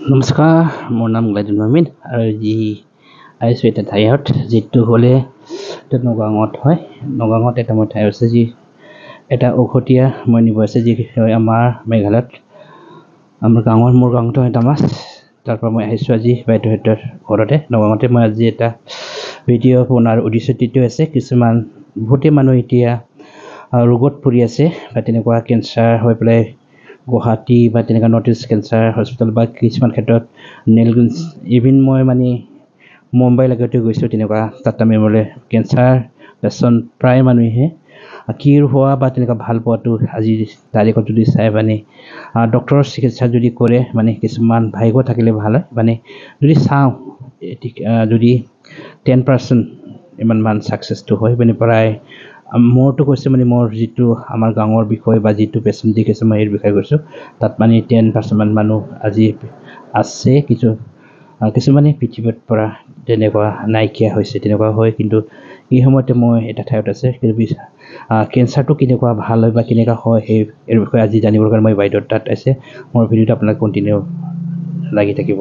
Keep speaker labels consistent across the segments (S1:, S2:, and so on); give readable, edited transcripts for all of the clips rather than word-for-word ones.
S1: নমস্কাৰ, মোৰ নাম গ্লাডিন মামিন আৰু আহিছোঁ এটা ঠাইত যিটো হ'লে নগাঁৱত হয়। নগাঁৱত এটা মই ঠাই আছে যি এটা ঔষধীয়া মই নিব আছে যি আমাৰ মেঘালয়ত মোৰ গাঁৱতো এটা মাছ। তাৰ পৰা মই আহিছোঁ আজি বাইদেউহঁতৰ ঘৰতে নগাঁৱতে। মই আজি এটা ভিডিঅ' বনোৱাৰ উদ্দেশ্যটো আছে কিছুমান বহুতেই মানুহ এতিয়া ৰোগত পৰি আছে বা তেনেকুৱা কেঞ্চাৰ হৈ পেলাই গুৱাহাটী বা তেনেকুৱা নৰ্থ ইষ্ট কেঞ্চাৰ হস্পিটেল বা কিছুমান ক্ষেত্ৰত নেলগঞ্জ ইভিন মই মুম্বাইলৈকে গৈছোঁ। তেনেকুৱা তাত আমি কেঞ্চাৰ পেচেণ্ট প্ৰায় মানুহে কিৰ হোৱা বা তেনেকুৱা ভাল পোৱাটো আজিৰ তাৰিখত যদি চাই ডক্টৰৰ চিকিৎসা যদি কৰে কিছুমান ভাগ্য থাকিলে ভাল হয়। যদি চাওঁ যদি 10% ইমান ছাকচেছটো হয় প্ৰায় মোৰতো কৈছে মোৰ যিটো আমাৰ গাঁৱৰ বিষয় বা যিটো পেচেণ্ট দেখিছে মই এই বিষয়ে কৈছোঁ। তাত 10% মানুহ আজি আছে, কিছুমানে পৃথিৱীৰ পৰা তেনেকুৱা নাইকিয়া হৈছে তেনেকুৱা হয়। কিন্তু এই সময়তে মই এটা ঠাইত আছে কেঞ্চাৰটো কেনেকুৱা ভাল হয় বা কেনেকুৱা হয় সেই বিষয়ে আজি জানিবৰ কাৰণে মই বাইদেউৰ তাত আছে। মোৰ ভিডিঅ'টো আপোনাক কণ্টিনিউ লাগি থাকিব।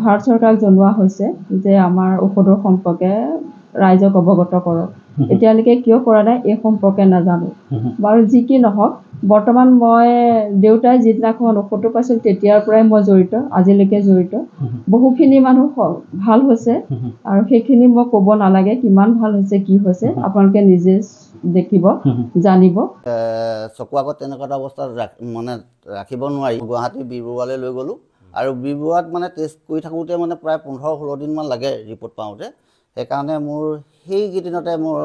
S2: ভাৰত চৰকাৰক জনোৱা হৈছে যে আমাৰ ঔষধৰ সম্পৰ্কে ৰাইজক অৱগত কৰক। এতিয়ালৈকে কিয় কৰা নাই এই সম্পৰ্কে নাজানো। বাৰু যি কি নহওক, বৰ্তমান মই দেউতাই যিদিনাখন ঔষধটো পাইছিল তেতিয়াৰ পৰাই মই জড়িত, আজিলৈকে জড়িত। বহুখিনি মানুহ ভাল হৈছে আৰু সেইখিনি মই ক'ব নালাগে কিমান ভাল হৈছে কি হৈছে, আপোনালোকে নিজে দেখিব জানিব।
S3: চকু আগত তেনেকুৱা এটা অৱস্থাত ৰাখিব নোৱাৰি গুৱাহাটী বিবৰুৱালৈ লৈ গ'লোঁ আৰু বিবৰুৱাত টেষ্ট কৰি থাকোঁতে প্ৰায় 15-16 দিনমান লাগে ৰিপৰ্ট পাওঁতে। সেইকাৰণে মোৰ সেইকেইদিনতে মোৰ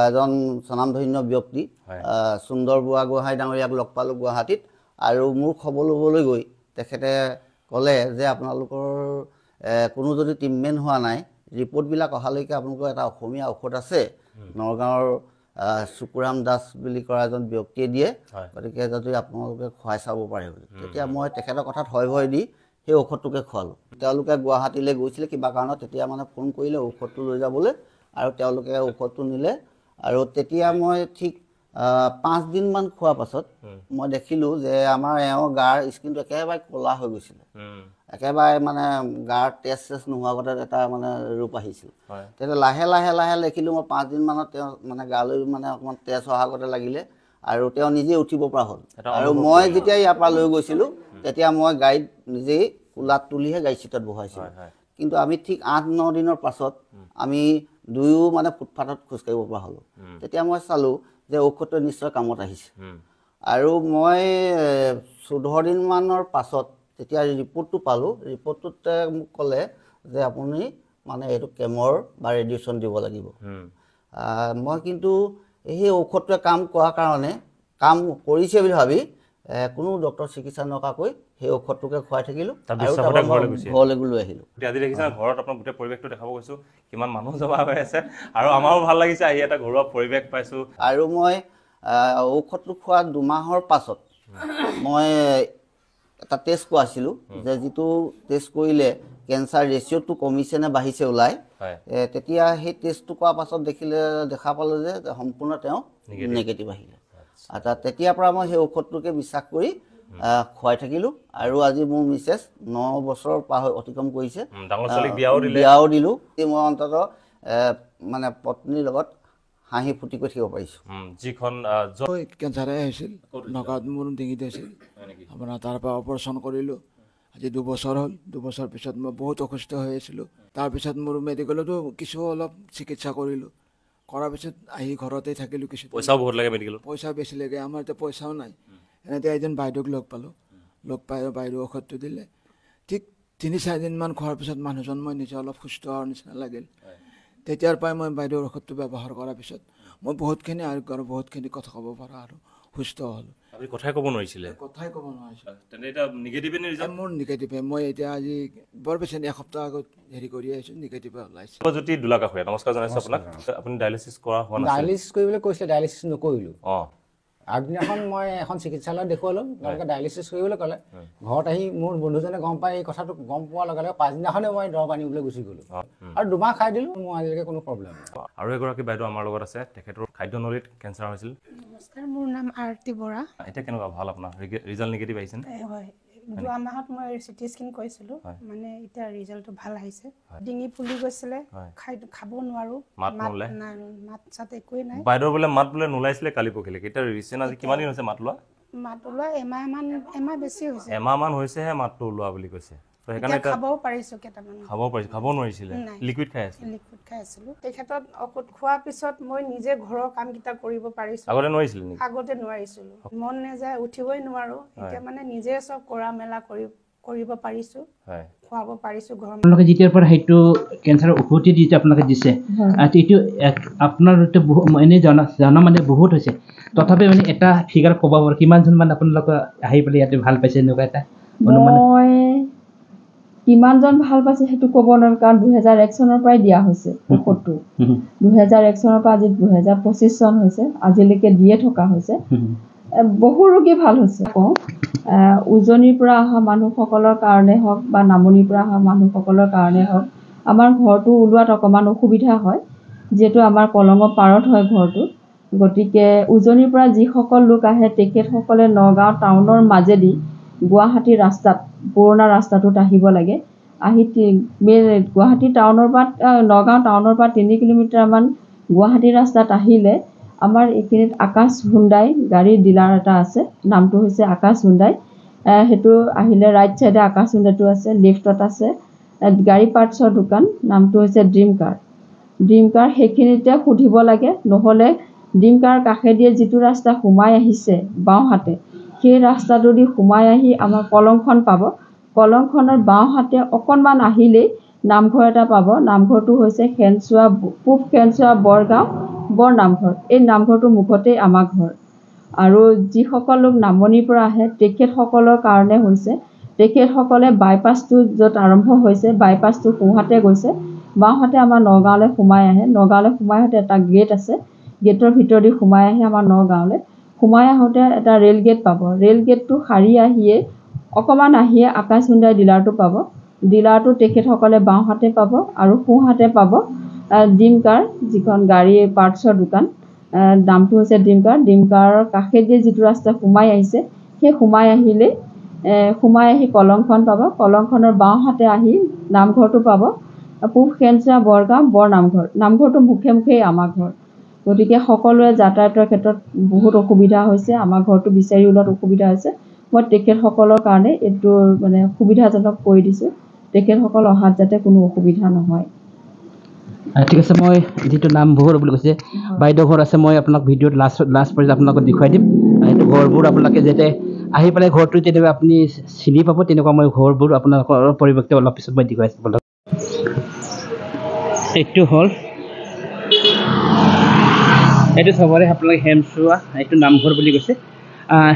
S3: এজন স্বনামধন্য ব্যক্তি সুন্দৰ বুঢ়াগোহাঁই ডাঙৰীয়াক লগ পালোঁ গুৱাহাটীত। আৰু মোৰ খবৰ ল'বলৈ গৈ তেখেতে ক'লে যে আপোনালোকৰ কোনো যদি ট্ৰিটমেণ্ট হোৱা নাই, ৰিপৰ্টবিলাক অহালৈকে আপোনালোকৰ এটা অসমীয়া ঔষধ আছে নগাঁৱৰ চুকুৰাম দাস বুলি কৰা এজন ব্যক্তিয়ে দিয়ে, গতিকে যদি আপোনালোকে খুৱাই চাব পাৰে বুলি। তেতিয়া মই তেখেতৰ কথাত ভয় দি সেই ঔষধটোকে খোৱালোঁ। তেওঁলোকে গুৱাহাটীলৈ গৈছিলে কিবা কাৰণত, তেতিয়া ফোন কৰিলে ঔষধটো লৈ যাবলৈ আৰু তেওঁলোকে ঔষধটো নিলে। আৰু তেতিয়া মই ঠিক 5 দিনমান খোৱাৰ পাছত মই দেখিলোঁ যে আমাৰ এওঁৰ গাৰ স্কিনটো একেবাৰে ক'লা হৈ গৈছিলে, একেবাৰে গাৰ তেজ নোহোৱা আগতে এটা ৰূপ আহিছিল। তেতিয়া লাহে লাহে দেখিলোঁ মই 5 দিনমানত তেওঁ গালৈ অকণমান তেজ অহা আগতে লাগিলে আৰু তেওঁ নিজে উঠিব পৰা হ'ল। আৰু মই যেতিয়া ইয়াৰ পৰা লৈ গৈছিলোঁ তেতিয়া মই গাড়ীত নিজেই কোলাত তুলিহে গাড়ী চিটত বহাইছিলোঁ। কিন্তু আমি ঠিক 8-9 দিনৰ পাছত আমি দুয়ো ফুটপাথত খোজকাঢ়িব পৰা হ'লোঁ। তেতিয়া মই চালোঁ যে ঔষধটো নিশ্চয় কামত আহিছে। আৰু মই 14 দিনমানৰ পাছত যেতিয়া ৰিপৰ্টটো পালোঁ, ৰিপৰ্টটোতে মোক ক'লে যে আপুনি এইটো কেমৰ বা ৰেডিয়েশ্যন দিব লাগিব। মই কিন্তু সেই ঔষধটোৱে কাম কৰাৰ কাৰণে কাম কৰিছে বুলি ভাবি কোনো ডক্টৰ চিকিৎসা নকৰাকৈ সেই ঔষধটোকে খুৱাই থাকিলোঁ আৰু ঘৰলৈ লৈ আহিলোঁ।
S4: আজি দেখিছে ঘৰত আপোনাৰ গোটেই পৰিৱেশটো দেখাব গৈছোঁ, কিমান মানুহ জমা হৈ আছে আৰু আমাৰো ভাল লাগিছে আহি এটা ঘৰুৱা পৰিৱেশ পাইছোঁ।
S3: আৰু মই ঔষধটো খোৱা 2 মাহৰ পাছত মই এটা টেষ্ট কৰাইছিলোঁ যে যিটো টেষ্ট কৰিলে কেঞ্চাৰ ৰেচিঅ'টো কমিছে নে বাঢ়িছে ওলায়। তেতিয়া সেই টেষ্টটো কৰাৰ পাছত দেখা পালোঁ যে সম্পূৰ্ণ তেওঁ নেগেটিভ আহিলে। তেতিয়াৰ পৰা মই সেই ঔষধটোকে বিশ্বাস কৰি খুৱাই থাকিলোঁ। আৰু আজি মোৰ মিছেছ 9 বছৰ অতিক্ৰম কৰিছে, বিয়াও দিলোঁ। মই অন্ততঃ পত্নীৰ লগত হাঁহি ফূৰ্তি কৰি থাকিব পাৰিছোঁ।
S4: যিখন
S5: কেঞ্চাৰে হৈছিল নগাঁৱত মোৰ ডিঙিত হৈছিল আপোনাৰ, তাৰ পৰা অপাৰেশ্যন কৰিলোঁ। আজি 2 বছৰ হ'ল। 2 বছৰ পিছত মই বহুত অসুস্থ হৈ আছিলোঁ। তাৰপিছত মোৰ মেডিকেলতো কিছু অলপ চিকিৎসা কৰিলোঁ, কৰাৰ পিছত আহি ঘৰতে থাকিলোঁ। কিছু
S4: পইচাও বহুত লাগে মেডিকেলত,
S5: পইচা বেছি লাগে। আমাৰ এতিয়া পইচাও নাই। এনেতে এজন বাইদেউক লগ পালোঁ, লগ পাই বাইদেউ ঔষধটো দিলে। ঠিক 3-4 দিনমান খোৱাৰ পিছত মানুহজন মই নিজে অলপ সুস্থ হোৱাৰ নিচিনা লাগিল। তেতিয়াৰ পৰাই মই বাইদেউৰ ঔষধটো ব্যৱহাৰ কৰাৰ পিছত মই বহুতখিনি আৰোগ্য আৰু বহুতখিনি কথা ক'ব পৰা আৰু সুস্থ হ'লোঁ।
S4: আপুনি কথাই ক'ব নোৱাৰিছিলে?
S5: কথাই ক'ব নোৱাৰিছিলোঁ।
S4: তেন্তে এতিয়া নিগেটিভে ৰিজাল্ট?
S5: মোৰ নিগেটিভে। মই এতিয়া আজি বৰ বেছি এসপ্তাহ আগত কৰি আহিছোঁ, নিগেটিভে ওলাইছে।
S4: জ্যোতি দুলাকাষৰীয়া, নমস্কাৰ জনাইছোঁ আপোনাক। আপুনি ডায়েলিচিছ কৰা হোৱা নাছিল?
S6: ডায়েলিচিছ কৰিবলৈ কৈছিলে, ডায়েলিচিছ নকৰিলোঁ। আগদিনাখন মই এখন চিকিৎসালয়ত দেখুৱালোঁ, তেওঁলোকে ডায়েলিচিছ কৰিবলৈ ক'লে। ঘৰত আহি মোৰ বন্ধুজনে গম পাই এই কথাটো গম পোৱাৰ লগে লগে পাছদিনাখনে মই দৰৱ আনিবলৈ গুচি গ'লোঁ আৰু 2 মাহ খাই দিলোঁ। মোৰ আজিলৈকে কোনো প্ৰব্লেম নাই।
S4: আৰু এগৰাকী বাইদেউ আমাৰ লগত আছে, তেখেতৰ খাদ্যনলীত কেঞ্চাৰ হৈছিল।
S7: নমস্কাৰ, মোৰ নাম আৰতি বৰা।
S4: এতিয়া কেনেকুৱা, ভাল আপোনাৰ ৰিজাল্ট নিগেটিভ আহিছে?
S7: হয়, যোৱা মাহত মই চিটি স্কেন কৰিছিলোঁ মানে এতিয়া ৰিজাল্টটো ভাল আহিছে ডিঙি ফুলি গৈছিলে খাব নোৱাৰো মাত চাত একোৱেই নাই
S4: বাইদেউ বোলে মাত বোলে নোলাইছিলে কালি পখিলে এতিয়া ৰিচেণ্ট আজি কিমান দিন হৈছে মাত লোৱা
S7: এমাহ বেছি হৈছে
S4: এমাহ মান হৈছেহে মাতটো ওলোৱা বুলি কৈছে সেইকাৰণে
S7: খাবও পাৰিছো কেইটামান
S4: খাব নোৱাৰিছিলে লিকুইড খাই
S7: আছিলো তেখেতত ঔষধ খোৱাৰ পিছত মই নিজে ঘৰৰ কামকেইটা কৰিব পাৰিছো আগতে নোৱাৰিছিলো মন নাযায় উঠিবই নোৱাৰো এতিয়া মানে নিজে চব কৰা মেলা কৰিব পাৰিছো খুৱাব পাৰিছো ঘৰৰ
S1: আপোনালোকে যেতিয়াৰ পৰা সেইটো কেঞ্চাৰৰ ঔষধ যিটো আপোনালোকে দিছে এইটো আপোনাৰ এনেই জনা মানে বহুত হৈছে তথাপি মানে এটা ফিগাৰ ক'ব পাৰে কিমানজন মান আপোনালোকে আহি পেলাই ইয়াতে ভাল পাইছে এনেকুৱা এটা
S2: মই কিমানজন ভাল পাইছে সেইটো ক'ব নোৱাৰো কাৰণ 2001 চনৰ পৰাই দিয়া হৈছে ঔষধটো 2001 চনৰ পৰা আজি 2025 চন হৈছে আজিলৈকে দিয়ে থকা হৈছে বহু ৰোগী ভাল হৈছে উজনিৰ পৰা অহা মানুহসকলৰ কাৰণে হওক বা নামনিৰ পৰা অহা মানুহসকলৰ কাৰণে হওক আমাৰ ঘৰটো ওলোৱাত অকণমান অসুবিধা হয় যিহেতু আমাৰ কলঙৰ পাৰত হয় ঘৰটো গতিকে উজনিৰ পৰা যিসকল লোক আহে তেখেতসকলে নগাঁও টাউনৰ মাজেদি গুৱাহাটী ৰাস্তাত পুৰণা ৰাস্তাটোত আহিব লাগে আহি গুৱাহাটী টাউনৰ পৰা নগাঁও টাউনৰ পৰা 3 কিলোমিটাৰমান গুৱাহাটী ৰাস্তাত আহিলে আমাৰ এইখিনিত আকাশ হুণ্ডাই গাড়ীৰ ডিলাৰ এটা আছে নামটো হৈছে আকাশ হুণ্ডাই সেইটো আহিলে ৰাইট চাইডে আকাশ হুণ্ডাইটো আছে লেফ্টত আছে গাড়ী পাৰ্টছৰ দোকান নামটো হৈছে ড্ৰিম কাৰ সেইখিনিতে সুধিব লাগে নহ'লে ড্ৰিম কাৰ কাষেদিয়ে যিটো ৰাস্তা সোমাই আহিছে বাওঁহাতে সেই ৰাস্তাটোদি সোমাই আহি আমাৰ কলংখন পাব কলংখনৰ বাওঁহাতে অকণমান আহিলেই নামঘৰ এটা পাব নামঘৰটো হৈছে পূব খেনচোৱা বৰগাঁও বৰ নামঘৰ এই নামঘৰটোৰ মুখতেই আমাৰ ঘৰ আৰু যিসকল লোক নামনিৰ পৰা আহে তেখেতসকলৰ কাৰণে হৈছে তেখেতসকলে বাইপাছটো য'ত আৰম্ভ হৈছে বাইপাছটো সোঁহাতে গৈছে বাওঁহাতে আমাৰ নগাঁৱলৈ সোমাই আহে নগাঁৱলৈ সোমাই আহোঁতে এটা গেট আছে গেটৰ ভিতৰেদি সোমাই আহে আমাৰ নগাঁৱলৈ সোমাই আহোঁতে এটা ৰেল গেট পাব ৰেল গেটটো সাৰি আহিয়ে অকণমান আহিয়ে আকাশ হুণ্ডাই ডিলাৰটো পাব ডিলাৰটো তেখেতসকলে বাওঁহাতে পাব আৰু সোঁহাতে পাব ড্ৰিম কাৰ যিখন গাড়ীৰ পাৰ্টছৰ দোকান নামটো হৈছে ড্ৰিম কাৰৰ কাষেদি যিটো ৰাস্তা সোমাই আহিছে সেই সোমাই আহি কলংখন পাব কলংখনৰ বাওঁহাতে আহি নামঘৰটো পাব পূব খেনচোৱা বৰগাঁও বৰ নামঘৰটোৰ মুখে মুখেই আমাৰ ঘৰ গতিকে সকলোৱে যাতায়াতৰ ক্ষেত্ৰত বহুত অসুবিধা হৈছে আমাৰ ঘৰটো বিচাৰি ওলোৱাত অসুবিধা হৈছে মই তেখেতসকলৰ কাৰণে এইটো মানে সুবিধাজনক কৰি দিছোঁ তেখেতসকল অহাত যাতে কোনো অসুবিধা নহয়
S1: ঠিক আছে মই যিটো নামঘৰ বুলি কৈছে বাইদেউ ঘৰ আছে মই আপোনাক ভিডিঅ'ত লাষ্ট পৰ্যায়ত আপোনালোকক দেখুৱাই দিম সেইটো ঘৰবোৰ আপোনালোকে যাতে আহি পেলাই ঘৰটো যেতিয়াবা আপুনি চিনি পাব তেনেকুৱা মই ঘৰবোৰ আপোনালোকৰ পৰিৱেশটো অলপ পিছত মই দেখুৱাই আছোঁ এইটো হ'ল এইটো চবৰে আপোনালোকে হেমচোৱা এইটো নামঘৰ বুলি কৈছে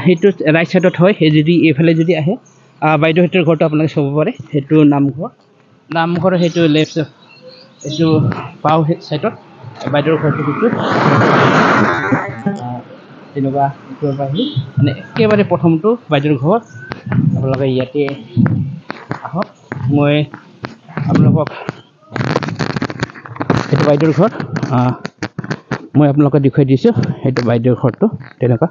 S1: সেইটো ৰাইট চাইডত হয় সেই যদি এইফালে যদি আহে বাইদেউ সেইটোৰ ঘৰটো আপোনালোকে চাব পাৰে সেইটো নামঘৰ সেইটো লেফ্ট এইটো বাওঁ চাইডত বাইদেউৰ ঘৰটো দিছোঁ তেনেকুৱা আহি মানে একেবাৰে প্ৰথমটো বাইদেউৰ ঘৰ আপোনালোকে ইয়াতে আহক মই আপোনালোকক সেইটো বাইদেউৰ ঘৰ মই আপোনালোকক দেখুৱাই দিছোঁ সেইটো বাইদেউৰ ঘৰটো তেনেকুৱা